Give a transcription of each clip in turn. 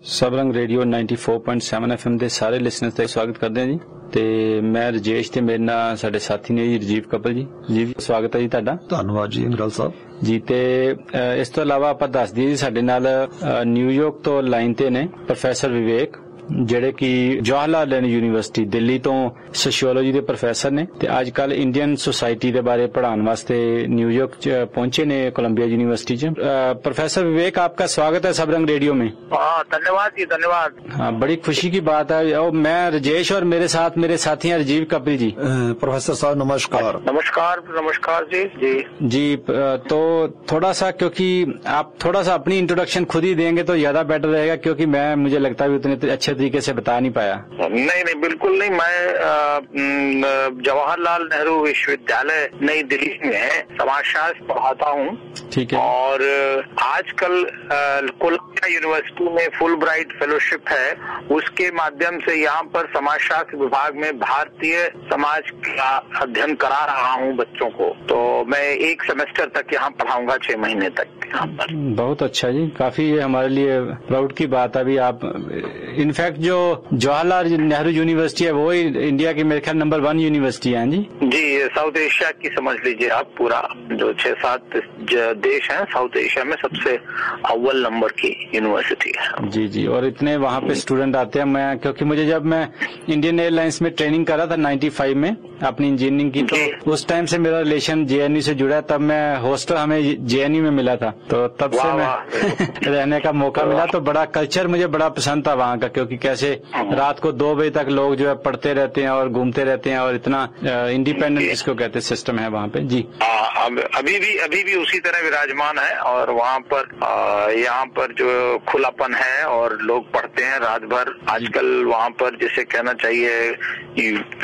Sabrang radio 94.7 FM ਦੇ ਸਾਰੇ listeners ਦਾ ਸਵਾਗਤ ਕਰਦੇ ਹਾਂ ਜੀ ਤੇ ਮੈਂ ਰਜੇਸ਼ ਤੇ ਮੇਰੇ ਨਾਲ ਸਾਡੇ ਸਾਥੀ ਨੇ ਜੀ ਰਜੀਵ ਕਪਲ ਜੀ। ਜੀ ਸਵਾਗਤ ਹੈ ਜੀ ਤੁਹਾਡਾ। ਧੰਨਵਾਦ ਜੀ ਇੰਗਰਾਲ ਸਾਹਿਬ ਜੀ। ਤੇ ਇਸ ਤੋਂ ਇਲਾਵਾ ਆਪਾਂ ਦੱਸ ਦਈਏ ਜੀ ਸਾਡੇ ਨਾਲ ਨਿਊਯਾਰਕ ਤੋਂ ਲਾਈਨ ਤੇ ਨੇ ਪ੍ਰੋਫੈਸਰ ਵਿਵੇਕ ਜਿਹੜੇ ਕਿ ਜਵਾਹਰ ਲਾਲ ਨਹਿਰੂ ਯੂਨੀਵਰਸਿਟੀ ਦਿੱਲੀ ਤੋਂ ਸੋਸ਼ੀਓਲੋਜੀ ਦੇ ਪ੍ਰੋਫੈਸਰ ਨੇ ਤੇ ਅੱਜ ਕੱਲ ਇੰਡੀਅਨ ਸੁਸਾਇਟੀ ਦੇ ਬਾਰੇ पढ़ाने वास्ते न्यूयॉर्क पहुंचे ने कोलंबिया यूनिवर्सिटी च। प्रोफेसर विवेक आपका स्वागत है सबरंग रेडियो में। धन्यवाद जी धन्यवाद। हाँ बड़ी खुशी की बात है। और मैं रजेश और मेरे साथ मेरे साथी हैं रजीव कपिल जी। प्रोफेसर साहब नमस्कार। नमस्कार नमस्कार जी। जी जी तो थोड़ा सा क्योंकि आप थोड़ा सा अपनी इंट्रोडक्शन खुद ही देंगे तो ज्यादा बेटर रहेगा क्योंकि मैं मुझे लगता है उतने अच्छे तरीके से बता नहीं पाया। नहीं बिल्कुल नहीं। मैं जवाहरलाल नेहरू विश्वविद्यालय नई दिल्ली में समाजशास्त्र पढ़ाता हूँ। ठीक है। और आजकल कोलंबिया यूनिवर्सिटी में फुल ब्राइट फेलोशिप है, उसके माध्यम से यहाँ पर समाजशास्त्र विभाग में भारतीय समाज का अध्ययन करा रहा हूँ बच्चों को। तो मैं एक सेमेस्टर तक यहाँ पढ़ाऊंगा 6 महीने तक यहाँ पर। बहुत अच्छा जी, काफी ये हमारे लिए प्राउड की बात है। अभी आप इनफैक्ट जो जवाहरलाल नेहरू यूनिवर्सिटी है वो इंडिया की मेरे ख्याल नंबर 1 यूनिवर्सिटी है जी। साउथ एशिया की समझ लीजिए आप, पूरा जो 6-7 देश हैं साउथ एशिया में सबसे अव्वल नंबर की यूनिवर्सिटी है। जी। और इतने वहाँ पे स्टूडेंट आते हैं। मैं क्योंकि मुझे जब मैं इंडियन एयरलाइंस में ट्रेनिंग कर रहा था 95 में अपनी इंजीनियरिंग की, तो उस टाइम से मेरा रिलेशन जेएनयू से जुड़ा। तब मैं हॉस्टल हमें जेएनयू में मिला था, तो तब से मैं रहने का मौका मिला। तो बड़ा कल्चर मुझे बड़ा पसंद था वहाँ का, क्योंकि कैसे रात को 2 बजे तक लोग जो है पढ़ते रहते हैं और घूमते रहते हैं और इतना इंडिपेंडेंट जिसको कहते हैं सिस्टम है वहाँ पे जी। अभी भी उसी तरह विराजमान है। और वहाँ पर यहाँ पर जो खुलापन है और लोग पढ़ते हैं रात भर। आजकल वहाँ पर जिसे कहना चाहिए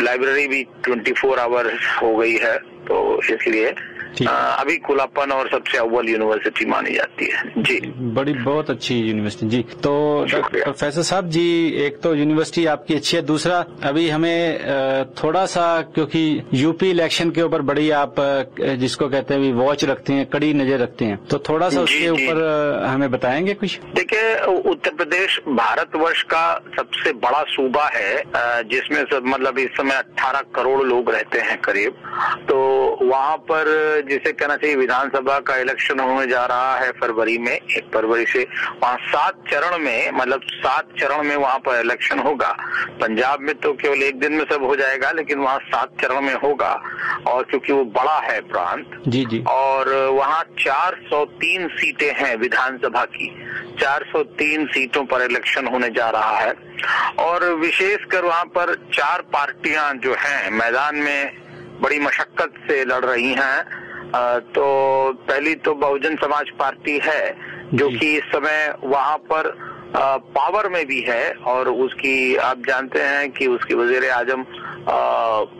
लाइब्रेरी भी 24 आवर हो गई है, तो इसलिए अभी खुलापन और सबसे अव्वल यूनिवर्सिटी मानी जाती है जी। बड़ी बहुत अच्छी यूनिवर्सिटी जी। तो प्रोफेसर साहब जी, एक तो यूनिवर्सिटी आपकी अच्छी है, दूसरा अभी हमें थोड़ा सा क्योंकि यूपी इलेक्शन के ऊपर बड़ी आप जिसको कहते हैं वॉच रखते हैं, कड़ी नजर रखते हैं, तो थोड़ा सा उसके ऊपर हमें बताएंगे कुछ। देखिए उत्तर प्रदेश भारतवर्ष का सबसे बड़ा सूबा है, जिसमें मतलब इस समय 18 करोड़ लोग रहते हैं करीब। तो वहाँ पर जिसे कहना चाहिए विधानसभा का इलेक्शन होने जा रहा है फरवरी में, 1 फरवरी से। वहाँ 7 चरण में, मतलब 7 चरण में वहाँ पर इलेक्शन होगा। पंजाब में तो केवल 1 दिन में सब हो जाएगा, लेकिन वहाँ 7 चरण में होगा। और क्योंकि वो बड़ा है प्रांत जी। और वहाँ 403 सीटें हैं विधानसभा की, 403 सीटों पर इलेक्शन होने जा रहा है। और विशेषकर वहाँ पर 4 पार्टियां जो हैं मैदान में बड़ी मशक्कत से लड़ रही हैं। तो पहली तो बहुजन समाज पार्टी है, जो कि इस समय वहाँ पर पावर में भी है। और उसकी आप जानते हैं कि उसकी वजीर आजम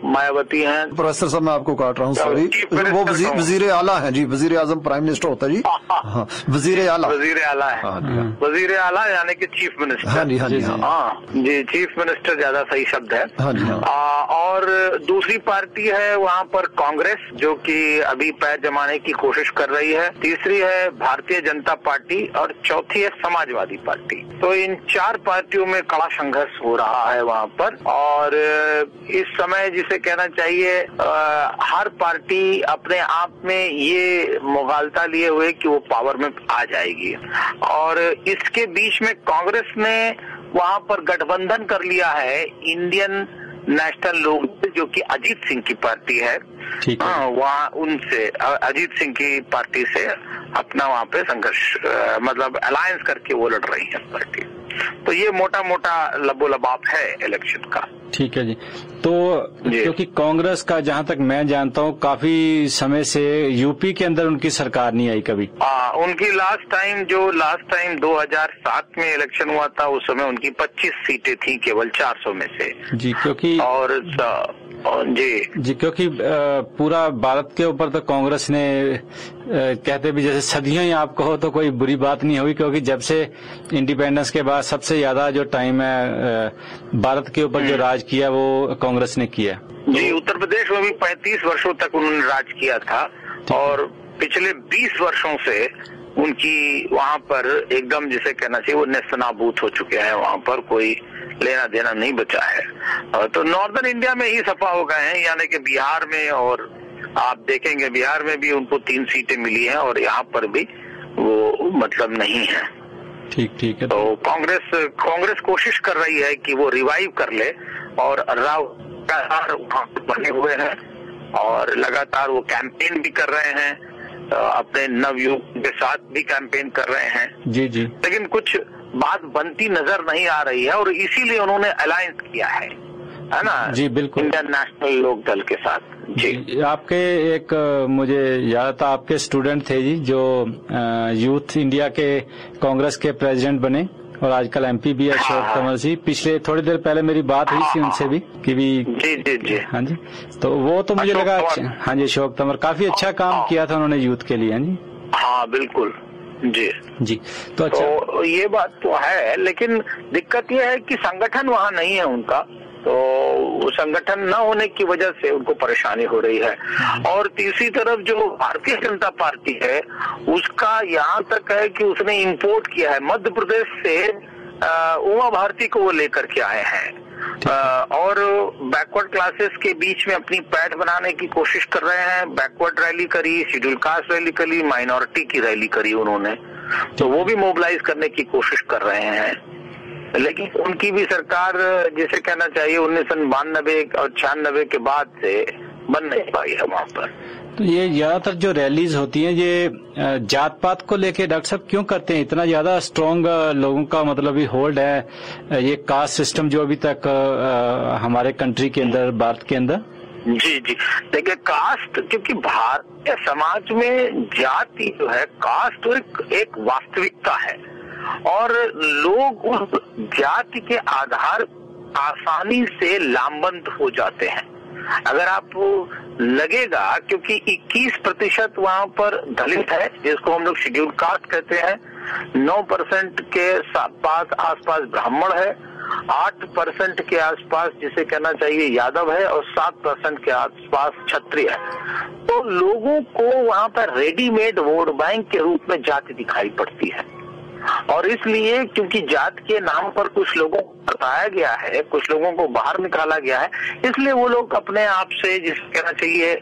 मायावती हैं। प्रोफेसर साहब मैं आपको काट रहा हूँ, सॉरी, वो वजीर आला है जी। वजीर आजम प्राइम मिनिस्टर होता है जी। हाँ वजीर आला है। वजीर आला यानी कि चीफ मिनिस्टर। हाँ जी चीफ मिनिस्टर ज्यादा सही शब्द है। हाँ जी। और दूसरी पार्टी है वहाँ पर कांग्रेस, जो कि अभी पैर जमाने की कोशिश कर रही है। तीसरी है भारतीय जनता पार्टी और चौथी है समाजवादी पार्टी। तो इन 4 पार्टियों में कड़ा संघर्ष हो रहा है वहाँ पर। और इस समय जिसे कहना चाहिए हर पार्टी अपने आप में ये मुगालता लिए हुए कि वो पावर में आ जाएगी। और इसके बीच में कांग्रेस ने वहाँ पर गठबंधन कर लिया है इंडियन नेशनल लोग, जो कि अजीत सिंह की पार्टी है। वहाँ उनसे अजीत सिंह की पार्टी से अपना वहाँ पे संघर्ष मतलब अलायंस करके वो लड़ रही है पार्टी। तो ये मोटा मोटा लबोलबाब है इलेक्शन का। ठीक है जी। तो क्योंकि कांग्रेस का जहाँ तक मैं जानता हूँ काफी समय से यूपी के अंदर उनकी सरकार नहीं आई कभी। उनकी लास्ट टाइम 2007 में इलेक्शन हुआ था, उस समय उनकी 25 सीटें थी केवल 400 में से जी। क्योंकि और जी क्योंकि पूरा भारत के ऊपर तो कांग्रेस ने कहते भी जैसे सदियों ही आप कहो तो कोई बुरी बात नहीं हुई, क्योंकि जब से इंडिपेंडेंस के बाद सबसे ज्यादा जो टाइम है भारत के ऊपर जो राज किया वो कांग्रेस ने किया जी। उत्तर प्रदेश में भी 35 वर्षों तक उन्होंने राज किया था। और पिछले 20 वर्षों से उनकी वहां पर एकदम जिसे कहना चाहिए वो नेस्तनाबूत हो चुके हैं, वहां पर कोई लेना देना नहीं बचा है। तो नॉर्दर्न इंडिया में ही सपा हो गए हैं, यानी कि बिहार में, और आप देखेंगे बिहार में भी उनको 3 सीटें मिली हैं और यहाँ पर भी वो मतलब नहीं है। ठीक है। तो कांग्रेस कोशिश कर रही है कि वो रिवाइव कर ले, और राव वहां बने हुए हैं और लगातार वो कैंपेन भी कर रहे हैं, अपने नवयुवक के साथ भी कैंपेन कर रहे हैं। जी। लेकिन कुछ बात बनती नजर नहीं आ रही है, और इसीलिए उन्होंने अलायंस किया है ना? जी बिल्कुल, इंडियन नेशनल लोक दल के साथ। जी आपके एक मुझे याद था, आपके स्टूडेंट थे जी जो यूथ इंडिया के कांग्रेस के प्रेसिडेंट बने और आजकल एमपी भी है, अशोक तंवर जी। पिछले थोड़ी देर पहले मेरी बात हुई थी उनसे भी कि भी जी। हाँ जी, तो वो तो मुझे लगा हाँ जी, अशोक तंवर काफी अच्छा काम किया था उन्होंने यूथ के लिए। हाँ जी, हाँ बिल्कुल जी। तो अच्छा, तो ये बात तो है, लेकिन दिक्कत ये है कि संगठन वहाँ नहीं है उनका, तो संगठन न होने की वजह से उनको परेशानी हो रही है। और तीसरी तरफ जो भारतीय जनता पार्टी है उसका यहाँ तक है कि उसने इंपोर्ट किया है मध्य प्रदेश से, उमा भारती को वो लेकर के आए हैं, और बैकवर्ड क्लासेस के बीच में अपनी पैठ बनाने की कोशिश कर रहे हैं। बैकवर्ड रैली करी, शेड्यूल कास्ट रैली करी, माइनॉरिटी की रैली करी उन्होंने, तो वो भी मोबिलाइज करने की कोशिश कर रहे हैं। लेकिन उनकी भी सरकार जिसे कहना चाहिए 1992 और 96 के बाद से बन नहीं पाई है वहाँ पर। तो ये ज्यादातर जो रैलीज होती हैं ये जात पात को लेके डॉक्टर साहब क्यों करते हैं? इतना ज्यादा स्ट्रॉन्ग लोगों का मतलब ही होल्ड है ये कास्ट सिस्टम जो अभी तक हमारे कंट्री के अंदर, भारत के अंदर। जी देखिए, कास्ट, क्योंकि भारतीय समाज में जाति जो है, कास्ट तो एक वास्तविकता है, और लोग उस जाति के आधार आसानी से लामबंद हो जाते हैं। अगर आपको लगेगा, क्योंकि 21% वहाँ पर दलित है जिसको हम लोग शेड्यूल कास्ट कहते हैं, 9% के आसपास ब्राह्मण है, 8% के आसपास जिसे कहना चाहिए यादव है, और 7% के आसपास क्षत्रिय है। तो लोगों को वहाँ पर रेडीमेड वोट बैंक के रूप में जाति दिखाई पड़ती है, और इसलिए क्योंकि जात के नाम पर कुछ लोगों को बताया गया है, कुछ लोगों को बाहर निकाला गया है, इसलिए वो लोग अपने आप से जिसे कहना चाहिए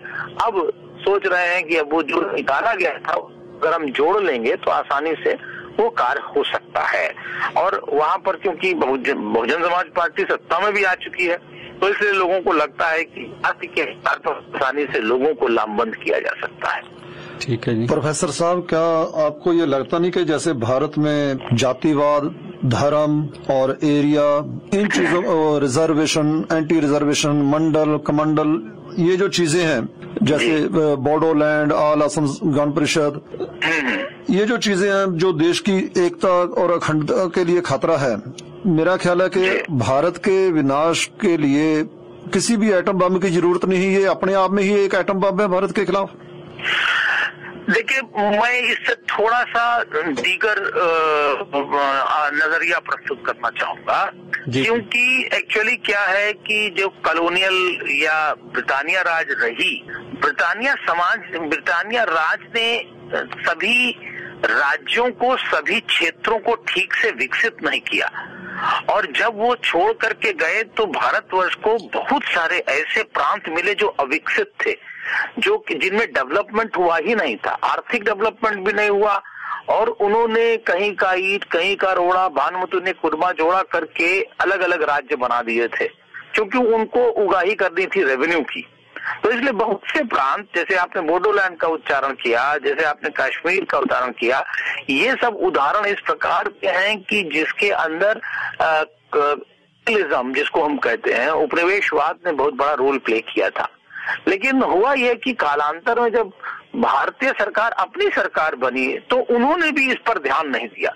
अब सोच रहे हैं कि अब वो जो निकाला गया था अगर हम जोड़ लेंगे तो आसानी से वो कार्य हो सकता है। और वहां पर क्योंकि बहुजन समाज पार्टी सत्ता में भी आ चुकी है, तो इसलिए लोगों को लगता है कि जाति के आधार पर आसानी से लोगों को लामबंद किया जा सकता है। ठीक है जी। प्रोफेसर साहब, क्या आपको ये लगता नहीं कि जैसे भारत में जातिवाद, धर्म और एरिया, इन चीजों, रिजर्वेशन, एंटी रिजर्वेशन, मंडल, कमंडल, ये जो चीजें हैं, जैसे बोडोलैंड, ऑल असम गण परिषद, ये जो चीजें हैं जो देश की एकता और अखंडता के लिए खतरा है, मेरा ख्याल है कि भारत के विनाश के लिए किसी भी एटम बम की जरूरत नहीं है, ये अपने आप में ही एक एटम बम है भारत के खिलाफ। देखिए, मैं इससे थोड़ा सा दीगर नजरिया प्रस्तुत करना चाहूंगा, क्योंकि एक्चुअली क्या है कि जो कॉलोनियल या ब्रिटानिया राज रही, ब्रिटानिया राज ने सभी राज्यों को, सभी क्षेत्रों को ठीक से विकसित नहीं किया, और जब वो छोड़ करके गए तो भारतवर्ष को बहुत सारे ऐसे प्रांत मिले जो अविकसित थे, जो जिनमें डेवलपमेंट हुआ ही नहीं था, आर्थिक डेवलपमेंट भी नहीं हुआ, और उन्होंने कहीं का ईंट, कहीं का रोड़ा, भानुमति ने कुरमा जोड़ा करके अलग अलग राज्य बना दिए थे, क्योंकि उनको उगाही करनी थी रेवेन्यू की। तो इसलिए बहुत से प्रांत, जैसे आपने बोडोलैंड का उच्चारण किया, जैसे आपने कश्मीर का उच्चारण किया, ये सब उदाहरण इस प्रकार के हैं कि जिसके अंदर जिसको हम कहते हैं, उपनिवेशवाद ने बहुत बड़ा रोल प्ले किया था। लेकिन हुआ यह कि कालांतर में जब भारतीय सरकार अपनी सरकार बनी तो उन्होंने भी इस पर ध्यान नहीं दिया।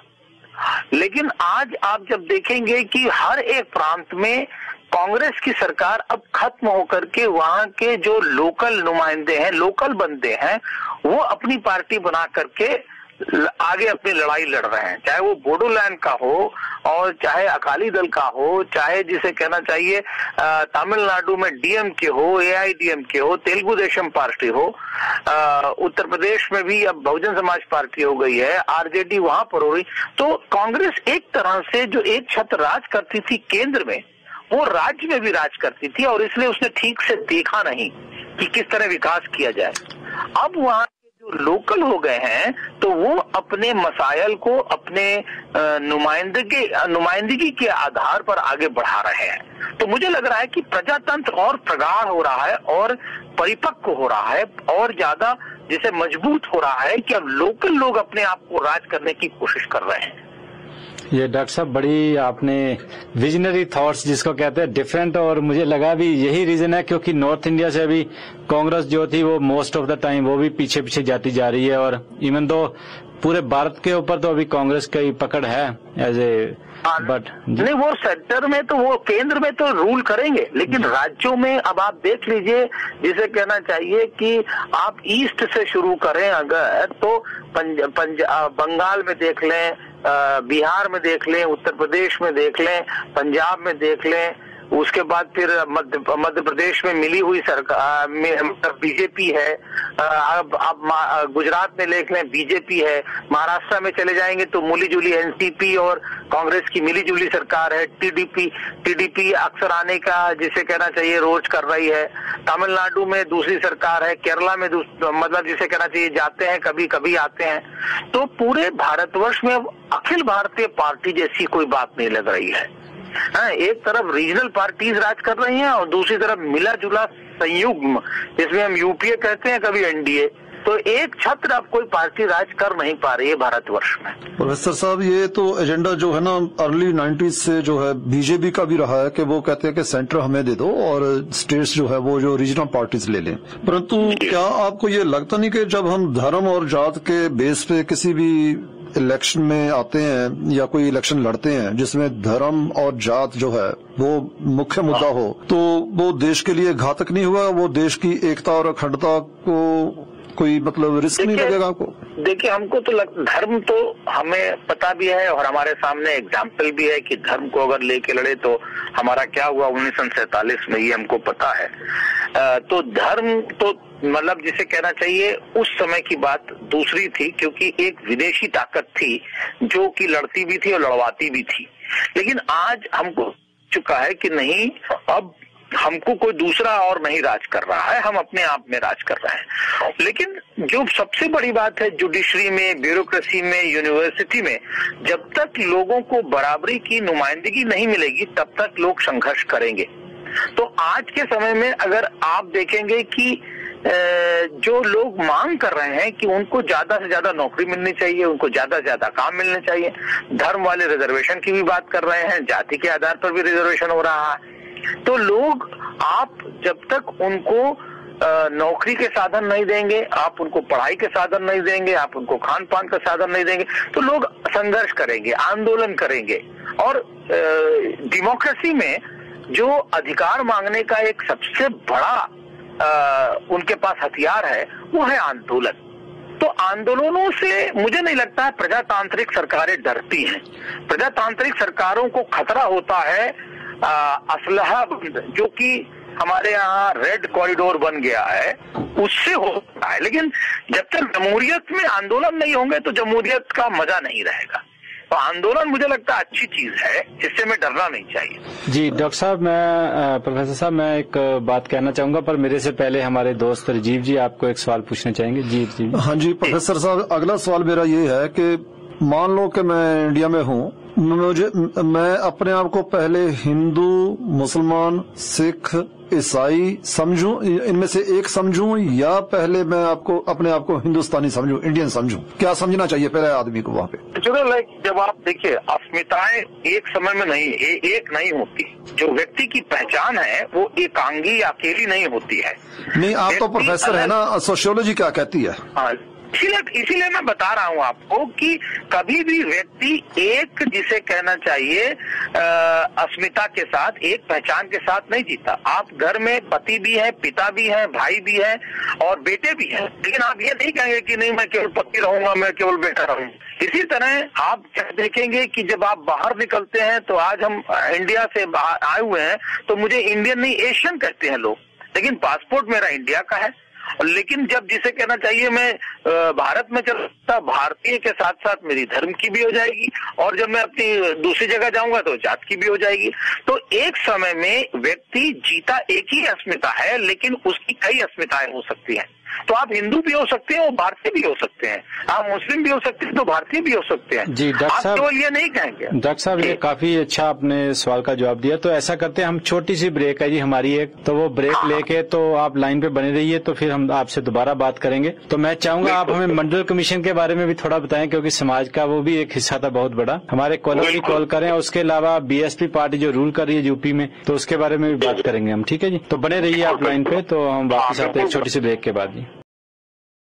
लेकिन आज आप जब देखेंगे कि हर एक प्रांत में कांग्रेस की सरकार अब खत्म होकर के वहां के जो लोकल नुमाइंदे हैं, लोकल बंदे हैं, वो अपनी पार्टी बना करके आगे अपनी लड़ाई लड़ रहे हैं, चाहे वो बोडोलैंड का हो और चाहे अकाली दल का हो, चाहे जिसे कहना चाहिए तमिलनाडु में डीएमके हो, एआईडीएमके हो, तेलुगु देशम पार्टी हो, उत्तर प्रदेश में भी अब बहुजन समाज पार्टी हो गई है, आरजेडी वहां पर हो रही। तो कांग्रेस एक तरह से जो एक छत्र राज करती थी केंद्र में, वो राज्य में भी राज करती थी और इसलिए उसने ठीक से देखा नहीं कि किस तरह विकास किया जाए। अब वहां जो लोकल हो गए हैं तो वो अपने मसाइल को अपने नुमाइंदगी के आधार पर आगे बढ़ा रहे हैं। तो मुझे लग रहा है कि प्रजातंत्र और प्रगाढ़ हो रहा है और परिपक्व हो रहा है और ज्यादा जैसे मजबूत हो रहा है कि अब लोकल लोग अपने आप को राज करने की कोशिश कर रहे हैं। ये डॉक्टर साहब बड़ी आपने विजनरी थॉट्स जिसको कहते हैं डिफरेंट, और मुझे लगा भी यही रीजन है क्योंकि नॉर्थ इंडिया से अभी कांग्रेस जो थी वो मोस्ट ऑफ द टाइम वो भी पीछे पीछे जाती जा रही है, और इवन तो पूरे भारत के ऊपर तो अभी कांग्रेस की पकड़ है एज ए, बट नहीं वो सेंटर में तो वो केंद्र में तो रूल करेंगे, लेकिन राज्यों में अब आप देख लीजिए, जिसे कहना चाहिए कि आप ईस्ट से शुरू करें अगर तो बंगाल में देख लें, बिहार में देख लें, उत्तर प्रदेश में देख लें, पंजाब में देख लें, उसके बाद फिर मध्य प्रदेश में मिली हुई सरकार बीजेपी है, अब गुजरात में देख लें बीजेपी है, महाराष्ट्र में चले जाएंगे तो मिली जुली एनसीपी और कांग्रेस की मिली जुली सरकार है, टीडीपी अक्सर आने का जिसे कहना चाहिए रोज कर रही है, तमिलनाडु में दूसरी सरकार है, केरला में मतलब जिसे कहना चाहिए जाते हैं कभी कभी आते हैं। तो पूरे भारतवर्ष में अखिल भारतीय पार्टी जैसी कोई बात नहीं लग रही है। एक तरफ रीजनल पार्टीज राज कर रही हैं और दूसरी तरफ मिला जुला संयुग्म, जिसमें हम यूपीए कहते हैं कभी एनडीए, तो एक छत्र अब कोई पार्टी राज कर नहीं पा रही है भारतवर्ष में। प्रोफेसर साहब, ये तो एजेंडा जो है ना अर्ली 90s से जो है बीजेपी का भी रहा है कि वो कहते हैं कि सेंटर हमें दे दो और स्टेट्स जो है वो जो रीजनल पार्टीज ले लें, परंतु क्या आपको ये लगता नहीं कि जब हम धर्म और जात के बेस पे किसी भी इलेक्शन में आते हैं या कोई इलेक्शन लड़ते हैं जिसमें धर्म और जात जो है वो मुख्य मुद्दा हो, तो वो देश के लिए घातक नहीं हुआ? वो देश की एकता और अखंडता को कोई मतलब रिस्क नहीं लगेगा आपको? देखिए, हमको तो धर्म तो हमें पता भी है और हमारे सामने एग्जाम्पल भी है कि धर्म को अगर लेके लड़े तो हमारा क्या हुआ 1947 में, ये हमको पता है। तो धर्म तो मतलब जिसे कहना चाहिए उस समय की बात दूसरी थी, क्योंकि एक विदेशी ताकत थी जो कि लड़ती भी थी और लड़वाती भी थी। लेकिन आज हमको चुका है कि नहीं, अब हमको कोई दूसरा और नहीं राज कर रहा है, हम अपने आप में राज कर रहे हैं। लेकिन जो सबसे बड़ी बात है, जुडिशरी में, ब्यूरोक्रेसी में, यूनिवर्सिटी में, जब तक लोगों को बराबरी की नुमाइंदगी नहीं मिलेगी तब तक लोग संघर्ष करेंगे। तो आज के समय में अगर आप देखेंगे कि जो लोग मांग कर रहे हैं कि उनको ज्यादा से ज्यादा नौकरी मिलनी चाहिए, उनको ज्यादा से ज्यादा काम मिलने चाहिए, धर्म वाले रिजर्वेशन की भी बात कर रहे हैं, जाति के आधार पर भी रिजर्वेशन हो रहा है, तो लोग आप जब तक उनको नौकरी के साधन नहीं देंगे, आप उनको पढ़ाई के साधन नहीं देंगे, आप उनको खान पान का साधन नहीं देंगे, तो लोग संघर्ष करेंगे, आंदोलन करेंगे। और डेमोक्रेसी में जो अधिकार मांगने का एक सबसे बड़ा उनके पास हथियार है वो है आंदोलन। तो आंदोलनों से मुझे नहीं लगता है प्रजातांत्रिक सरकारें डरती हैं। प्रजातांत्रिक सरकारों को खतरा होता है असलहा बंद, जो कि हमारे यहाँ रेड कॉरिडोर बन गया है, उससे होता है। लेकिन जब तक जमहूरियत में आंदोलन नहीं होंगे तो जमहूरियत का मजा नहीं रहेगा। तो आंदोलन मुझे लगता है अच्छी चीज है, जिससे हमें डरना नहीं चाहिए। जी डॉक्टर साहब, मैं प्रोफेसर साहब मैं एक बात कहना चाहूंगा, पर मेरे से पहले हमारे दोस्त राजीव जी आपको एक सवाल पूछना चाहेंगे। जी। हाँ जी प्रोफेसर साहब, अगला सवाल मेरा ये है कि मान लो कि मैं इंडिया में हूँ, मैं अपने आप को पहले हिंदू, मुसलमान, सिख, ईसाई समझूं, इनमें से एक समझूं, या पहले मैं अपने आप को हिंदुस्तानी समझूं, इंडियन समझूं? क्या समझना चाहिए पहले आदमी को वहाँ पे? चलो जब आप देखिए, अस्मिताएं एक समय में नहीं एक नहीं होती। जो व्यक्ति की पहचान है वो एकांगी या अकेली नहीं होती है। नहीं, आप तो प्रोफेसर है ना, सोशियोलॉजी क्या कहती है? हाँ, इसीलिए मैं बता रहा हूं आपको कि कभी भी व्यक्ति एक, जिसे कहना चाहिए अस्मिता के साथ, एक पहचान के साथ नहीं जीता। आप घर में पति भी है, पिता भी है, भाई भी है और बेटे भी हैं, लेकिन आप ये नहीं कहेंगे कि नहीं मैं केवल पति रहूंगा, मैं केवल बेटा रहूंगा। इसी तरह आप क्या देखेंगे कि जब आप बाहर निकलते हैं, तो आज हम इंडिया से आए हुए हैं तो मुझे इंडियन नहीं एशियन कहते हैं लोग, लेकिन पासपोर्ट मेरा इंडिया का है। लेकिन जब जिसे कहना चाहिए मैं भारत में चलता, भारतीय के साथ साथ मेरी धर्म की भी हो जाएगी, और जब मैं अपनी दूसरी जगह जाऊंगा तो जात की भी हो जाएगी। तो एक समय में व्यक्ति जीता एक ही अस्मिता है, लेकिन उसकी कई अस्मिताएं हो सकती हैं। तो आप हिंदू भी हो सकते हैं और भारतीय भी हो सकते हैं, आप मुस्लिम भी हो सकते हैं तो भारतीय भी हो सकते हैं। जी डॉक्टर साहब, केवल ये नहीं कहेंगे। डॉक्टर साहब ये काफी अच्छा आपने सवाल का जवाब दिया। तो ऐसा करते हैं, हम छोटी सी ब्रेक है जी हमारी एक, तो वो ब्रेक लेके तो आप लाइन पे बने रहिए, तो फिर हम आपसे दोबारा बात करेंगे। तो मैं चाहूंगा आप हमें मंडल कमीशन के बारे में भी थोड़ा बताएं, क्योंकि समाज का वो भी एक हिस्सा था बहुत बड़ा। हमारे कॉलर भी कॉल करें, उसके अलावा बीएसपी पार्टी जो रूल कर रही है यूपी में, तो उसके बारे में भी बात करेंगे हम। ठीक है जी, तो बने रहिए आप लाइन पे, तो हम वापस आते हैं छोटी सी ब्रेक के बाद।